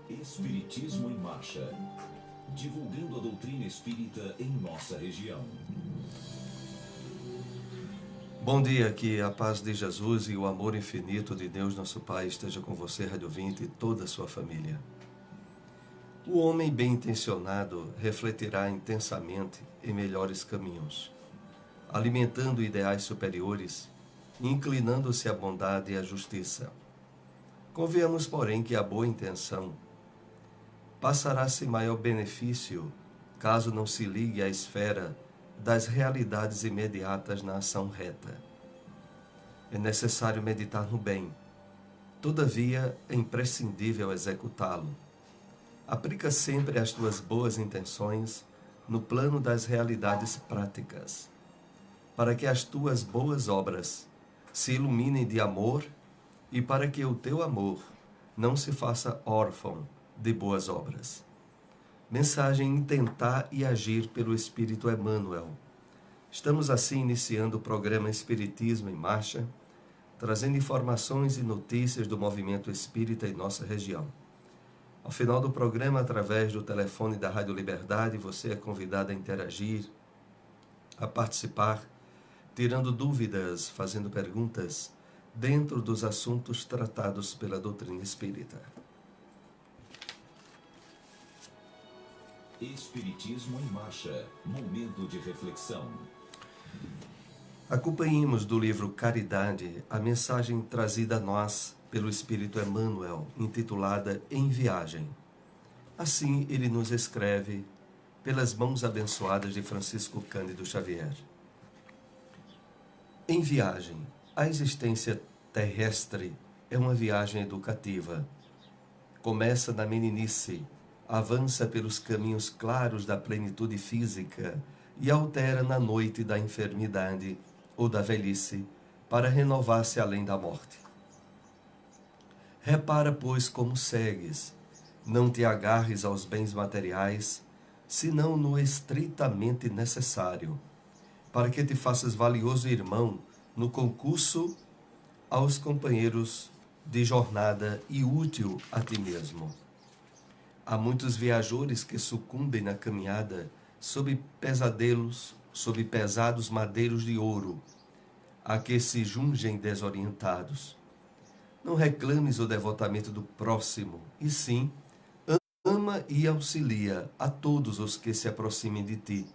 Espiritismo em Marcha. Divulgando a doutrina espírita em nossa região. Bom dia, que a paz de Jesus e o amor infinito de Deus nosso Pai esteja com você, Rádio Ouvinte, e toda a sua família. O homem bem intencionado refletirá intensamente em melhores caminhos, alimentando ideais superiores e inclinando-se à bondade e à justiça. Convenhamos, porém, que a boa intenção passará sem maior benefício caso não se ligue à esfera das realidades imediatas na ação reta. É necessário meditar no bem, todavia é imprescindível executá-lo. Aplica sempre as tuas boas intenções no plano das realidades práticas, para que as tuas boas obras se iluminem de amor e para que o teu amor não se faça órfão de boas obras. Mensagem em tentar e agir pelo Espírito Emmanuel. Estamos assim iniciando o programa Espiritismo em Marcha, trazendo informações e notícias do movimento espírita em nossa região. Ao final do programa, através do telefone da Rádio Liberdade, você é convidado a interagir, a participar, tirando dúvidas, fazendo perguntas, dentro dos assuntos tratados pela doutrina espírita. Espiritismo em Marcha. Momento de reflexão. Acompanhemos do livro Caridade a mensagem trazida a nós pelo Espírito Emmanuel, intitulada Em Viagem. Assim ele nos escreve pelas mãos abençoadas de Francisco Cândido Xavier. Em viagem, a existência terrestre é uma viagem educativa. Começa na meninice, avança pelos caminhos claros da plenitude física e altera na noite da enfermidade ou da velhice para renovar-se além da morte. Repara, pois, como segues. Não te agarres aos bens materiais, senão no estritamente necessário, para que te faças valioso irmão no concurso aos companheiros de jornada e útil a ti mesmo. Há muitos viajores que sucumbem na caminhada sob pesados madeiros de ouro, a que se jungem desorientados. Não reclames o devotamento do próximo, e sim, ama e auxilia a todos os que se aproximem de ti,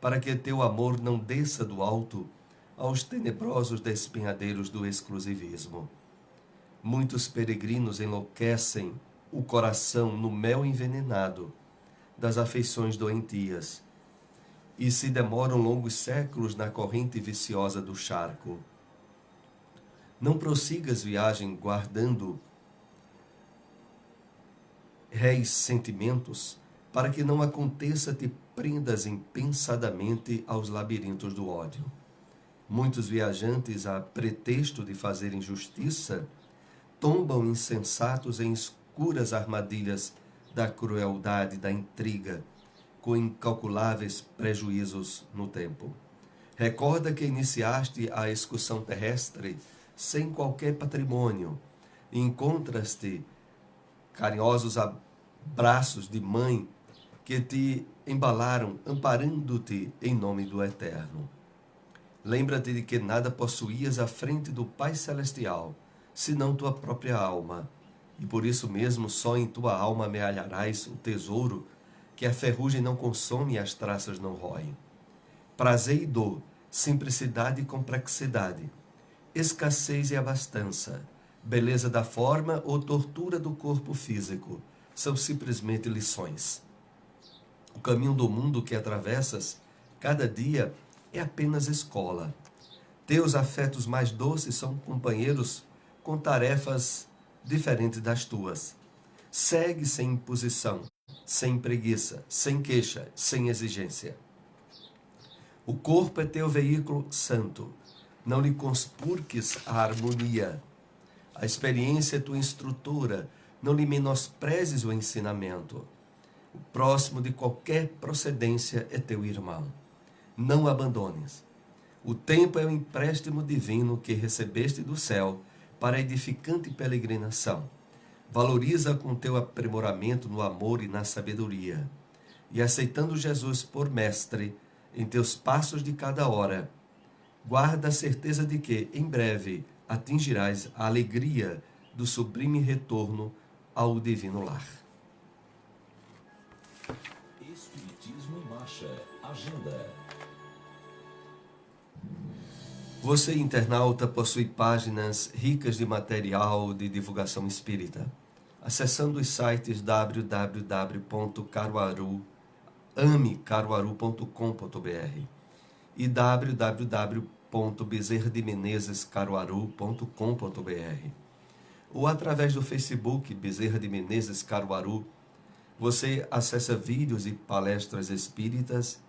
para que teu amor não desça do alto aos tenebrosos despenhadeiros do exclusivismo. Muitos peregrinos enlouquecem o coração no mel envenenado das afeições doentias e se demoram longos séculos na corrente viciosa do charco. Não prossigas viagem guardando réis sentimentos, para que não aconteça te prendas impensadamente aos labirintos do ódio. Muitos viajantes, a pretexto de fazerem justiça, tombam insensatos em escuras armadilhas da crueldade, da intriga, com incalculáveis prejuízos no tempo. Recorda que iniciaste a excursão terrestre sem qualquer patrimônio e encontras-te carinhosos abraços de mãe que te embalaram, amparando-te em nome do Eterno. Lembra-te de que nada possuías à frente do Pai Celestial, senão tua própria alma, e por isso mesmo só em tua alma amealharás o tesouro que a ferrugem não consome e as traças não roem. Prazer e dor, simplicidade e complexidade, escassez e abastança, beleza da forma ou tortura do corpo físico, são simplesmente lições. O caminho do mundo que atravessas cada dia é apenas escola. Teus afetos mais doces são companheiros com tarefas diferentes das tuas. Segue sem imposição, sem preguiça, sem queixa, sem exigência. O corpo é teu veículo santo. Não lhe conspurques a harmonia. A experiência é tua instrutora. Não lhe menosprezes o ensinamento. O próximo de qualquer procedência é teu irmão. Não abandones. O tempo é o empréstimo divino que recebeste do céu para edificante peregrinação. Valoriza com teu aprimoramento no amor e na sabedoria. E aceitando Jesus por mestre em teus passos de cada hora, guarda a certeza de que, em breve, atingirás a alegria do sublime retorno ao divino lar. Espiritismo em Marcha. Agenda. Você, internauta, possui páginas ricas de material de divulgação espírita. Acessando os sites www.amecaruaru.com.br e www.bezerrademenezescaruaru.com.br ou através do Facebook Bezerra de Menezes Caruaru, você acessa vídeos e palestras espíritas,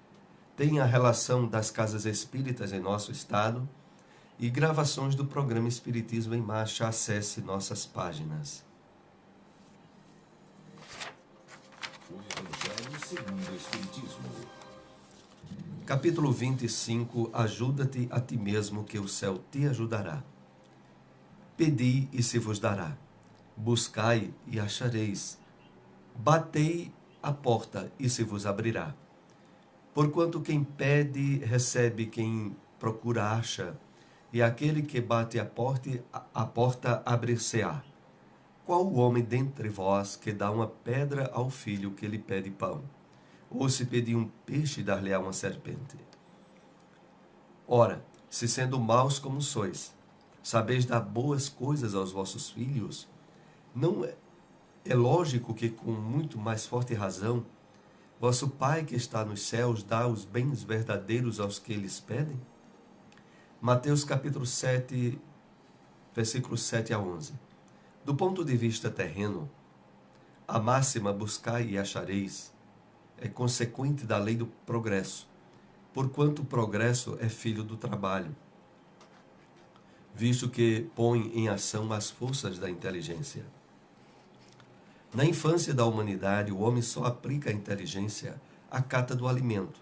tem a relação das casas espíritas em nosso estado e gravações do programa Espiritismo em Marcha. Acesse nossas páginas. O Evangelho segundo o Espiritismo. Capítulo 25. Ajuda-te a ti mesmo, que o céu te ajudará. Pedi e se vos dará. Buscai e achareis. Batei a porta e se vos abrirá. Porquanto quem pede, recebe, quem procura, acha, e aquele que bate a porta abrir-se-á. Qual o homem dentre vós que dá uma pedra ao filho que lhe pede pão? Ou se pedir um peixe, dar-lhe-á uma serpente? Ora, se sendo maus como sois, sabeis dar boas coisas aos vossos filhos, não é lógico que, com muito mais forte razão, vosso Pai que está nos céus dá os bens verdadeiros aos que lhes pedem? Mateus capítulo 7, versículos 7 a 11. Do ponto de vista terreno, a máxima buscai e achareis é consequente da lei do progresso, porquanto o progresso é filho do trabalho, visto que põe em ação as forças da inteligência. Na infância da humanidade, o homem só aplica a inteligência à cata do alimento,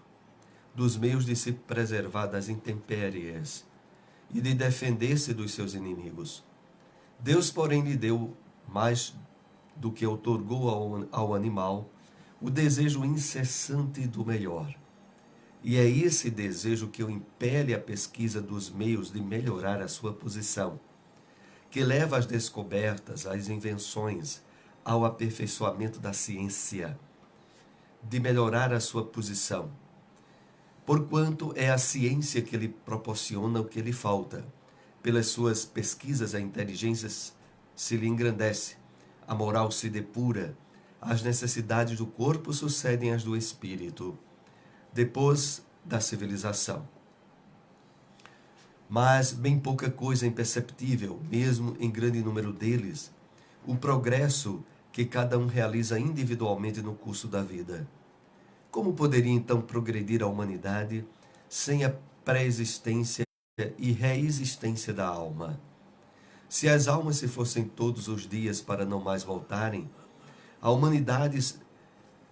dos meios de se preservar das intempéries e de defender-se dos seus inimigos. Deus, porém, lhe deu mais do que outorgou ao animal o desejo incessante do melhor. E é esse desejo que o impele à pesquisa dos meios de melhorar a sua posição, que leva às descobertas, às invenções, ao aperfeiçoamento da ciência, de melhorar a sua posição. Porquanto é a ciência que lhe proporciona o que lhe falta. Pelas suas pesquisas, a inteligência se lhe engrandece, a moral se depura, as necessidades do corpo sucedem às do espírito, depois da civilização. Mas bem pouca coisa é imperceptível, mesmo em grande número deles, o progresso que cada um realiza individualmente no curso da vida. Como poderia então progredir a humanidade sem a pré-existência e reexistência da alma? Se as almas se fossem todos os dias para não mais voltarem, a humanidade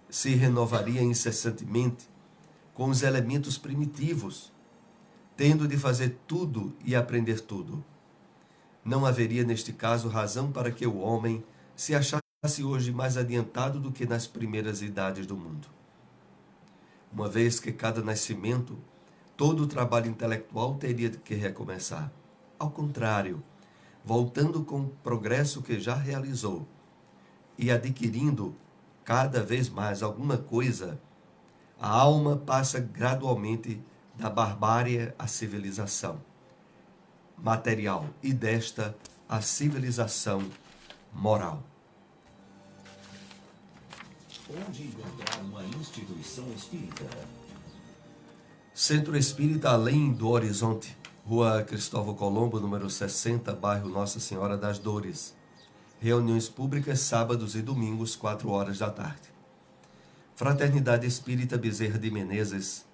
se renovaria incessantemente com os elementos primitivos, tendo de fazer tudo e aprender tudo. Não haveria, neste caso, razão para que o homem se achasse hoje mais adiantado do que nas primeiras idades do mundo. Uma vez que cada nascimento, todo o trabalho intelectual teria que recomeçar. Ao contrário, voltando com o progresso que já realizou e adquirindo cada vez mais alguma coisa, a alma passa gradualmente da barbárie à civilização material e desta à civilização moral. Onde encontrar uma instituição espírita? Centro Espírita Além do Horizonte, Rua Cristóvão Colombo, número 60, bairro Nossa Senhora das Dores. Reuniões públicas sábados e domingos, 4 horas da tarde. Fraternidade Espírita Bezerra de Menezes,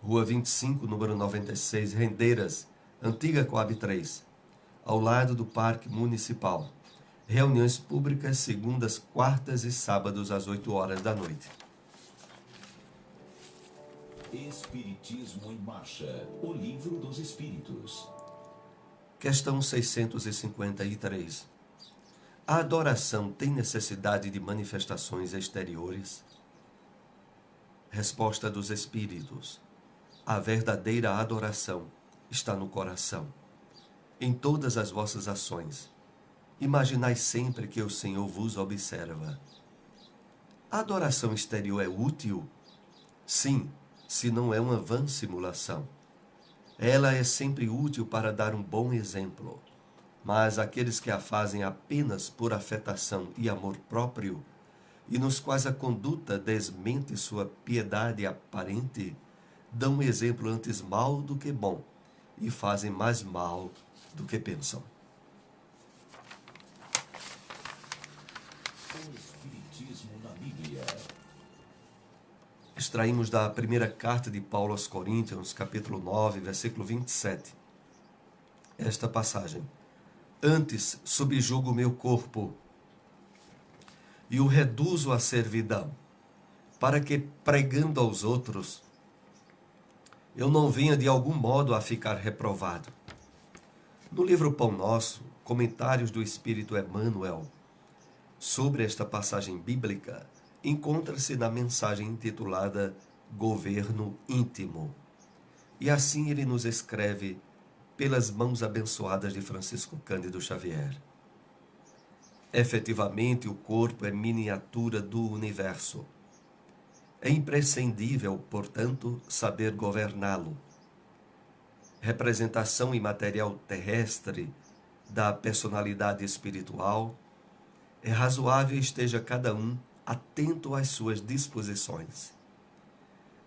Rua 25, número 96, Rendeiras, Antiga Coab 3, ao lado do Parque Municipal. Reuniões públicas segundas, quartas e sábados às 8 horas da noite. Espiritismo em Marcha, o livro dos Espíritos. Questão 653. A adoração tem necessidade de manifestações exteriores? Resposta dos Espíritos. A verdadeira adoração está no coração. Em todas as vossas ações, imaginai sempre que o Senhor vos observa. A adoração exterior é útil? Sim, se não é uma vã simulação. Ela é sempre útil para dar um bom exemplo. Mas aqueles que a fazem apenas por afetação e amor próprio, e nos quais a conduta desmente sua piedade aparente, dão um exemplo antes mal do que bom, e fazem mais mal do que pensam. O Espiritismo na Bíblia. Extraímos da primeira carta de Paulo aos Coríntios, capítulo 9, versículo 27, esta passagem. Antes subjugo o meu corpo e o reduzo à servidão, para que, pregando aos outros, eu não venha de algum modo a ficar reprovado. No livro Pão Nosso, Comentários do Espírito Emmanuel, sobre esta passagem bíblica, encontra-se na mensagem intitulada Governo Íntimo. E assim ele nos escreve pelas mãos abençoadas de Francisco Cândido Xavier. Efetivamente, o corpo é miniatura do universo. É imprescindível, portanto, saber governá-lo. Representação imaterial terrestre da personalidade espiritual, é razoável esteja cada um atento às suas disposições.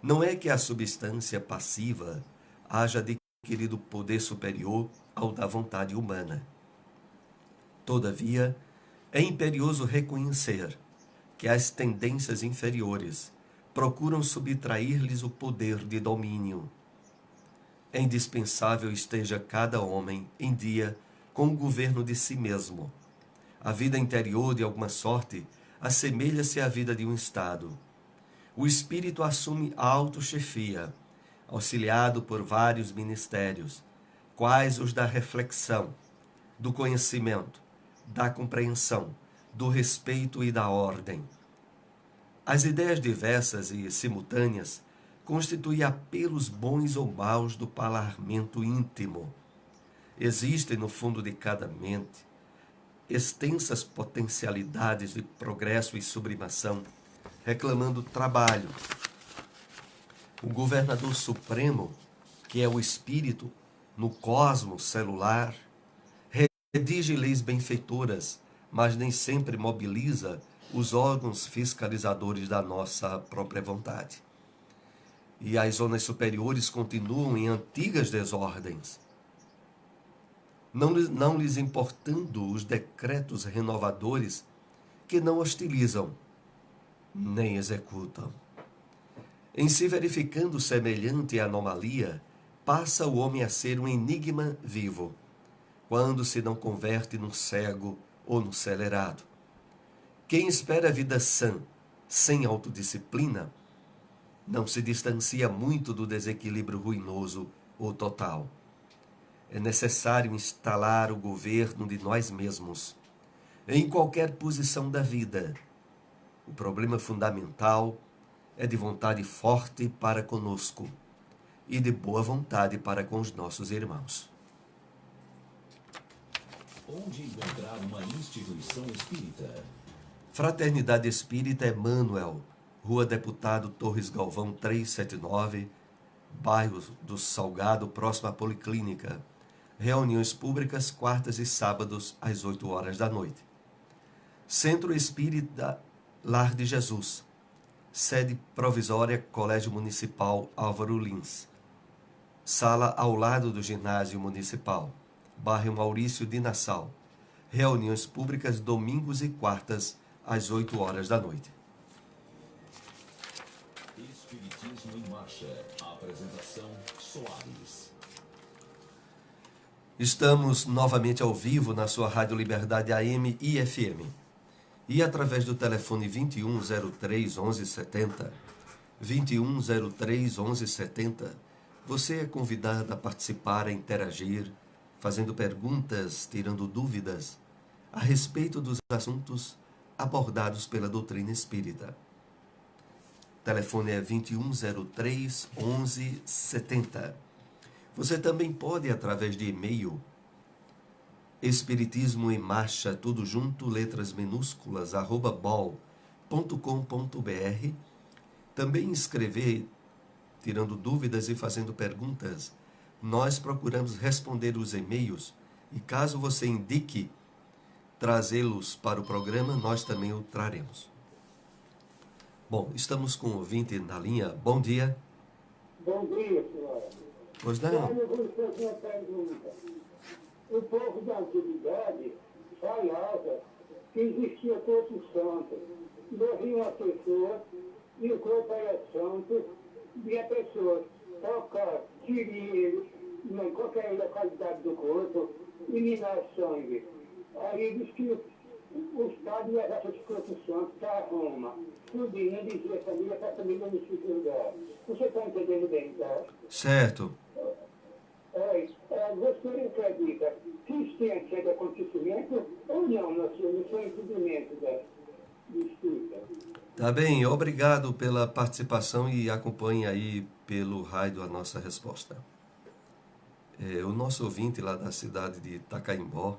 Não é que a substância passiva haja adquirido poder superior ao da vontade humana. Todavia, é imperioso reconhecer que as tendências inferiores procuram subtrair-lhes o poder de domínio. É indispensável esteja cada homem em dia com o governo de si mesmo. A vida interior, de alguma sorte, assemelha-se à vida de um Estado. O espírito assume a autochefia, auxiliado por vários ministérios, quais os da reflexão, do conhecimento, da compreensão, do respeito e da ordem. As ideias diversas e simultâneas constituem apelos bons ou maus do parlamento íntimo. Existem no fundo de cada mente extensas potencialidades de progresso e sublimação, reclamando trabalho. O governador supremo, que é o espírito no cosmos celular, redige leis benfeitoras, mas nem sempre mobiliza os órgãos fiscalizadores da nossa própria vontade. E as zonas superiores continuam em antigas desordens, não lhes importando os decretos renovadores que não hostilizam nem executam. Em se verificando semelhante anomalia, passa o homem a ser um enigma vivo, quando se não converte num cego ou num celerado. Quem espera a vida sã, sem autodisciplina, não se distancia muito do desequilíbrio ruinoso ou total. É necessário instalar o governo de nós mesmos, em qualquer posição da vida. O problema fundamental é de vontade forte para conosco e de boa vontade para com os nossos irmãos. Onde encontrar uma instituição espírita? Fraternidade Espírita Emmanuel, Rua Deputado Torres Galvão 379, bairro do Salgado, próximo à Policlínica. Reuniões públicas, quartas e sábados, às 8 horas da noite. Centro Espírita Lar de Jesus. Sede provisória, Colégio Municipal Álvaro Lins. Sala ao lado do Ginásio Municipal. Bairro Maurício de Nassau. Reuniões públicas, domingos e quartas, às 8 horas da noite. Espiritismo em Marcha. Apresentação Soares. Estamos novamente ao vivo na sua Rádio Liberdade AM e FM. E através do telefone 2103 1170, 2103 1170, você é convidado a participar, a interagir, fazendo perguntas, tirando dúvidas, a respeito dos assuntos abordados pela doutrina espírita. O telefone é 2103 1170. Você também pode, através de e-mail, espiritismo em marcha, tudo junto, letras minúsculas, @bol.com.br, também escrever, tirando dúvidas e fazendo perguntas. Nós procuramos responder os e-mails e caso você indique trazê-los para o programa, nós também o traremos. Bom, estamos com o ouvinte na linha. Bom dia. Bom dia, senhora. Pois não? Senhora, eu vou fazer uma pergunta. O povo da antiguidade falava que existia corpo santo. Morria uma pessoa e o corpo era santo e a pessoa tocar, tirir em qualquer localidade do corpo e minar sangue. Aí diz que os padres levavam esse corpo santo para Roma. Tudinho dizia a família para a família não se julgar. Você está entendendo bem, tá? Certo. Você acredita que isso tenha sido acontecimento ou não no seu entendimento do espírita? Tá bem, obrigado pela participação e acompanhe aí pelo rádio a nossa resposta. O nosso ouvinte lá da cidade de Itacaimbó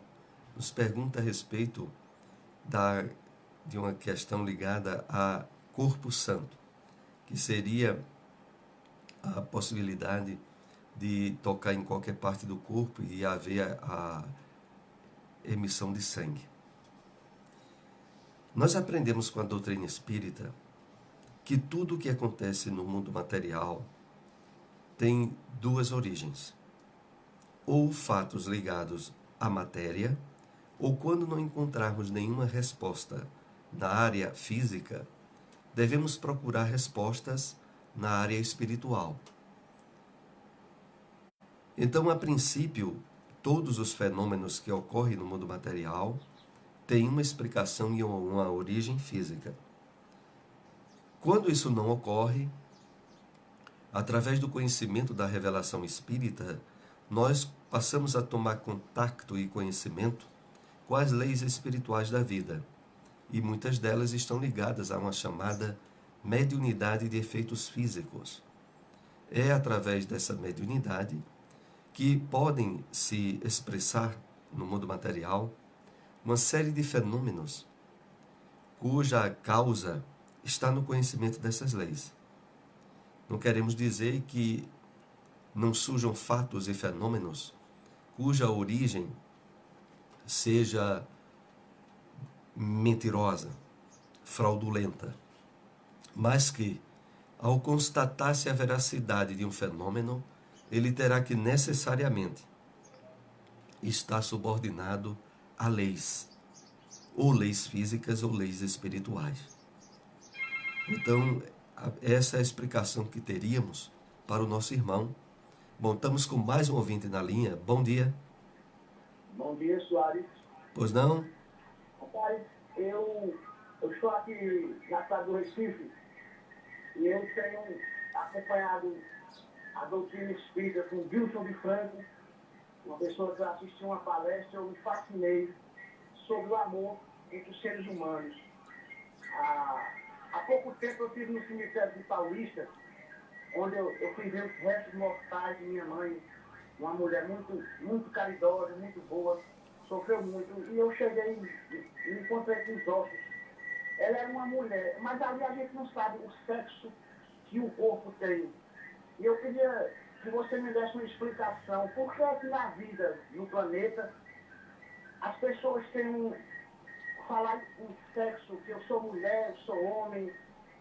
nos pergunta a respeito de uma questão ligada a corpo santo, que seria a possibilidade de tocar em qualquer parte do corpo e haver a emissão de sangue. Nós aprendemos com a doutrina espírita que tudo o que acontece no mundo material tem duas origens. Ou fatos ligados à matéria, ou quando não encontrarmos nenhuma resposta na área física, devemos procurar respostas na área espiritual. Então, a princípio, todos os fenômenos que ocorrem no mundo material têm uma explicação e uma origem física. Quando isso não ocorre, através do conhecimento da revelação espírita, nós passamos a tomar contato e conhecimento com as leis espirituais da vida. E muitas delas estão ligadas a uma chamada mediunidade de efeitos físicos. É através dessa mediunidade que podem se expressar no mundo material uma série de fenômenos cuja causa está no conhecimento dessas leis. Não queremos dizer que não surjam fatos e fenômenos cuja origem seja mentirosa, fraudulenta, mas que, ao constatar-se a veracidade de um fenômeno, ele terá que necessariamente estar subordinado a leis, ou leis físicas ou leis espirituais. Então, essa é a explicação que teríamos para o nosso irmão. Bom, estamos com mais um ouvinte na linha. Bom dia. Bom dia, Soares. Pois não? Rapaz, eu estou aqui na cidade do Recife e eu tenho acompanhado a doutrina espírita com Wilson de Franco, uma pessoa que eu assisti uma palestra, eu me fascinei sobre o amor entre os seres humanos. Há pouco tempo eu estive no cemitério de Paulista, onde eu fui ver os restos mortais de minha mãe, uma mulher muito caridosa, muito boa, sofreu muito, e eu cheguei e me encontrei com os ossos. Ela era uma mulher, mas ali a gente não sabe o sexo que o corpo tem. E eu queria que você me desse uma explicação. Por que é que na vida, no planeta, as pessoas têm falar em sexo, que eu sou mulher, eu sou homem,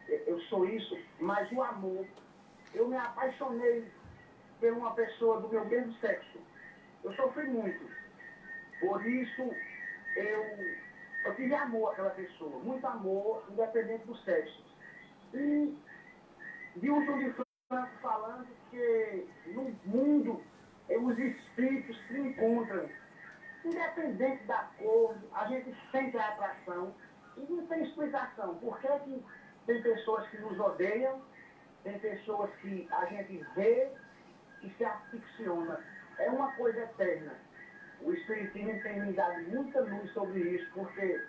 eu sou isso, mas o amor, eu me apaixonei por uma pessoa do meu mesmo sexo. Eu sofri muito. Por isso, eu tive amor àquela pessoa, muito amor, independente do sexo. E Wilson de Franco falando que no mundo os espíritos se encontram. Independente da cor, a gente sente a atração e não tem explicação. Por que tem pessoas que nos odeiam, tem pessoas que a gente vê e se aficiona. É uma coisa eterna. o Espiritismo tem me dado muita luz sobre isso, porque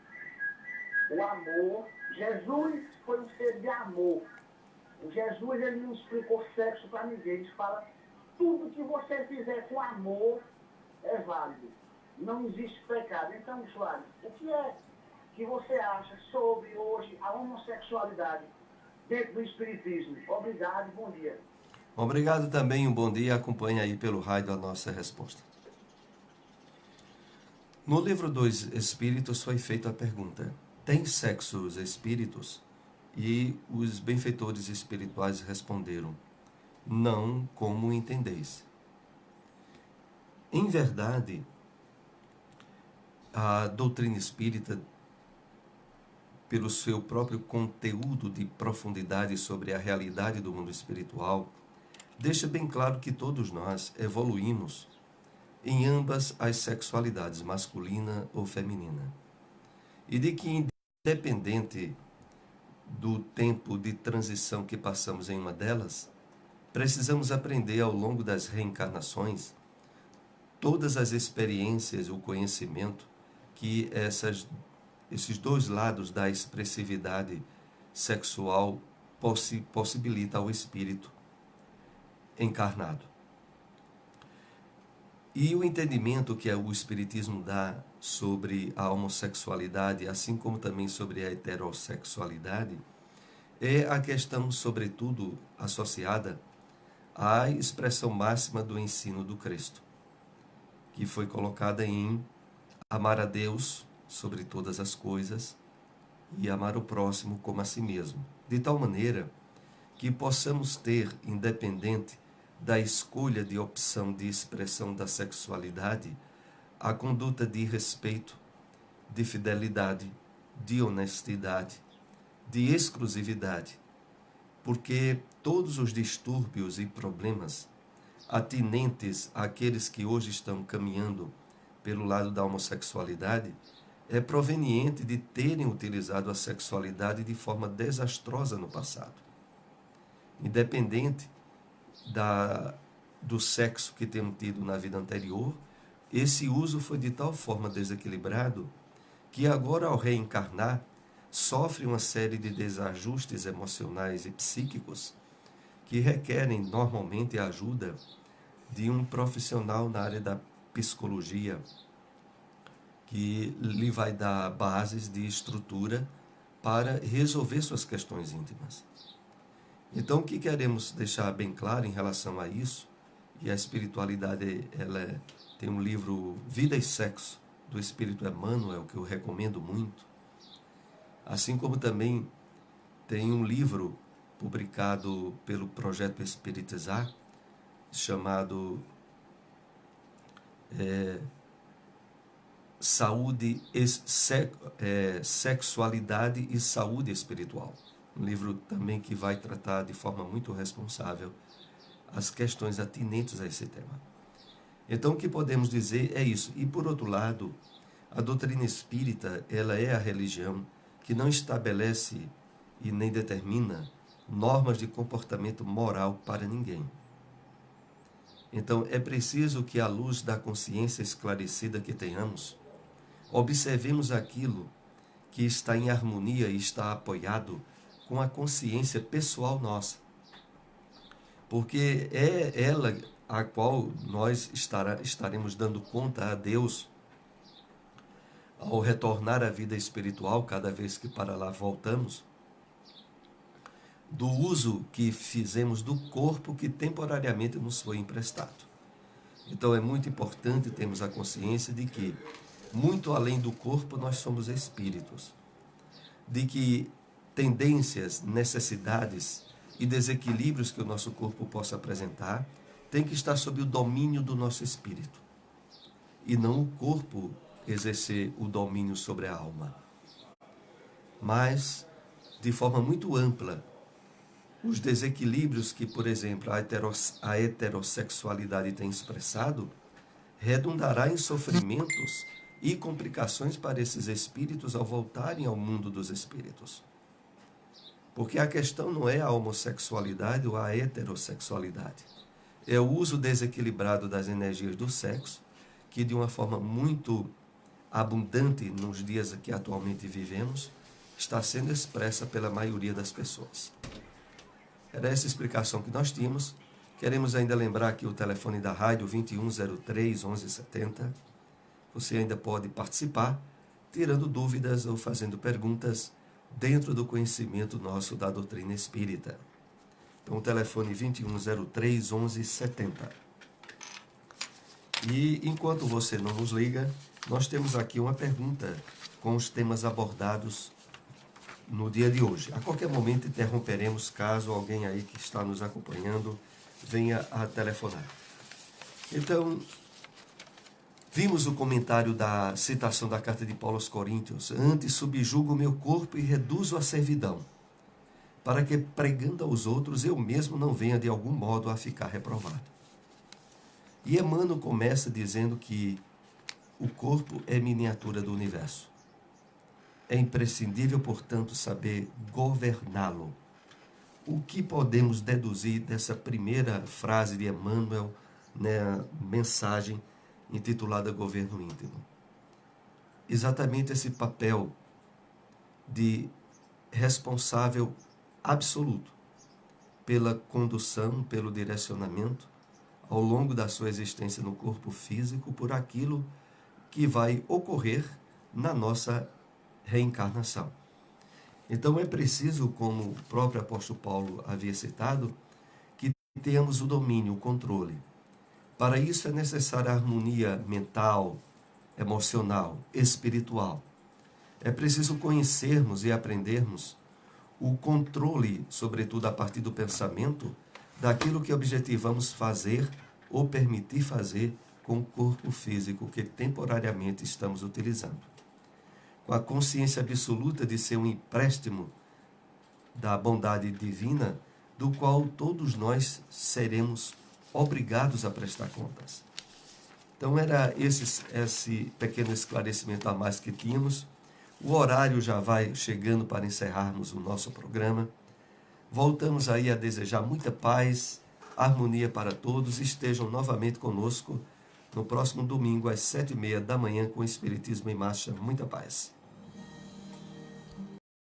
o amor, Jesus foi um ser de amor. O Jesus, ele não explicou sexo para ninguém. Ele fala, tudo que você fizer com amor é válido. Não existe pecado. Então, Soares, o que é que você acha sobre hoje a homossexualidade dentro do Espiritismo? Obrigado e bom dia. Obrigado também, um bom dia. Acompanhe aí pelo raio a nossa resposta. No livro dos Espíritos foi feita a pergunta: tem sexo os espíritos? E os benfeitores espirituais responderam: não, como entendeis. Em verdade, a doutrina espírita, pelo seu próprio conteúdo de profundidade sobre a realidade do mundo espiritual, deixa bem claro que todos nós evoluímos em ambas as sexualidades, masculina ou feminina. E de que, independente do tempo de transição que passamos em uma delas, precisamos aprender ao longo das reencarnações todas as experiências, o conhecimento que esses dois lados da expressividade sexual possibilita ao espírito encarnado. E o entendimento que o Espiritismo dá sobre a homossexualidade, assim como também sobre a heterossexualidade, é a questão, sobretudo, associada à expressão máxima do ensino do Cristo, que foi colocada em amar a Deus sobre todas as coisas e amar o próximo como a si mesmo, de tal maneira que possamos ter, independente da escolha de opção de expressão da sexualidade, a conduta de respeito, de fidelidade, de honestidade, de exclusividade, porque todos os distúrbios e problemas atinentes àqueles que hoje estão caminhando pelo lado da homossexualidade é proveniente de terem utilizado a sexualidade de forma desastrosa no passado. Independente do sexo que tenham tido na vida anterior, esse uso foi de tal forma desequilibrado que agora, ao reencarnar, sofre uma série de desajustes emocionais e psíquicos que requerem normalmente a ajuda de um profissional na área da psicologia, que lhe vai dar bases de estrutura para resolver suas questões íntimas. Então, o que queremos deixar bem claro em relação a isso, e a espiritualidade, ela tem um livro Vida e Sexo, do Espírito Emmanuel, que eu recomendo muito, assim como também tem um livro publicado pelo Projeto Espiritizar, chamado Sexualidade e Saúde Espiritual. Um livro também que vai tratar de forma muito responsável as questões atinentes a esse tema. Então, o que podemos dizer é isso. E, por outro lado, a doutrina espírita, ela é a religião que não estabelece e nem determina normas de comportamento moral para ninguém. Então, é preciso que, à luz da consciência esclarecida que tenhamos, observemos aquilo que está em harmonia e está apoiado com a consciência pessoal nossa. Porque é ela a qual nós estaremos dando conta a Deus ao retornar à vida espiritual, cada vez que para lá voltamos, do uso que fizemos do corpo que temporariamente nos foi emprestado. Então é muito importante termos a consciência de que, muito além do corpo, nós somos espíritos. De que tendências, necessidades e desequilíbrios que o nosso corpo possa apresentar tem que estar sob o domínio do nosso espírito. E não o corpo exercer o domínio sobre a alma. Mas, de forma muito ampla, os desequilíbrios que, por exemplo, a heterossexualidade tem expressado, redundará em sofrimentos e complicações para esses espíritos ao voltarem ao mundo dos espíritos. Porque a questão não é a homossexualidade ou a heterossexualidade. É o uso desequilibrado das energias do sexo que de uma forma muito abundante nos dias que atualmente vivemos, está sendo expressa pela maioria das pessoas. Era essa explicação que nós tínhamos. Queremos ainda lembrar aqui o telefone da rádio 2103 1170. Você ainda pode participar, tirando dúvidas ou fazendo perguntas dentro do conhecimento nosso da doutrina espírita. Então, o telefone 2103 1170. E enquanto você não nos liga, nós temos aqui uma pergunta com os temas abordados no dia de hoje. A qualquer momento interromperemos caso alguém aí que está nos acompanhando venha a telefonar. Então, vimos o comentário da citação da carta de Paulo aos Coríntios: antes subjugo o meu corpo e reduzo a servidão, para que, pregando aos outros, eu mesmo não venha de algum modo a ficar reprovado. E Emmanuel começa dizendo que o corpo é miniatura do universo. É imprescindível, portanto, saber governá-lo. O que podemos deduzir dessa primeira frase de Emmanuel na mensagem intitulada Governo Íntimo? Exatamente esse papel de responsável absoluto pela condução, pelo direcionamento ao longo da sua existência no corpo físico por aquilo que vai ocorrer na nossa reencarnação. Então é preciso, como o próprio apóstolo Paulo havia citado, que tenhamos o domínio, o controle. Para isso é necessária a harmonia mental, emocional, espiritual. É preciso conhecermos e aprendermos o controle, sobretudo a partir do pensamento, daquilo que objetivamos fazer ou permitir fazer com o corpo físico que temporariamente estamos utilizando. Com a consciência absoluta de ser um empréstimo da bondade divina, do qual todos nós seremos obrigados a prestar contas. Então era esse pequeno esclarecimento a mais que tínhamos. O horário já vai chegando para encerrarmos o nosso programa. Voltamos aí a desejar muita paz, harmonia para todos. Estejam novamente conosco no próximo domingo às 7h30 da manhã com o Espiritismo em Marcha. Muita paz.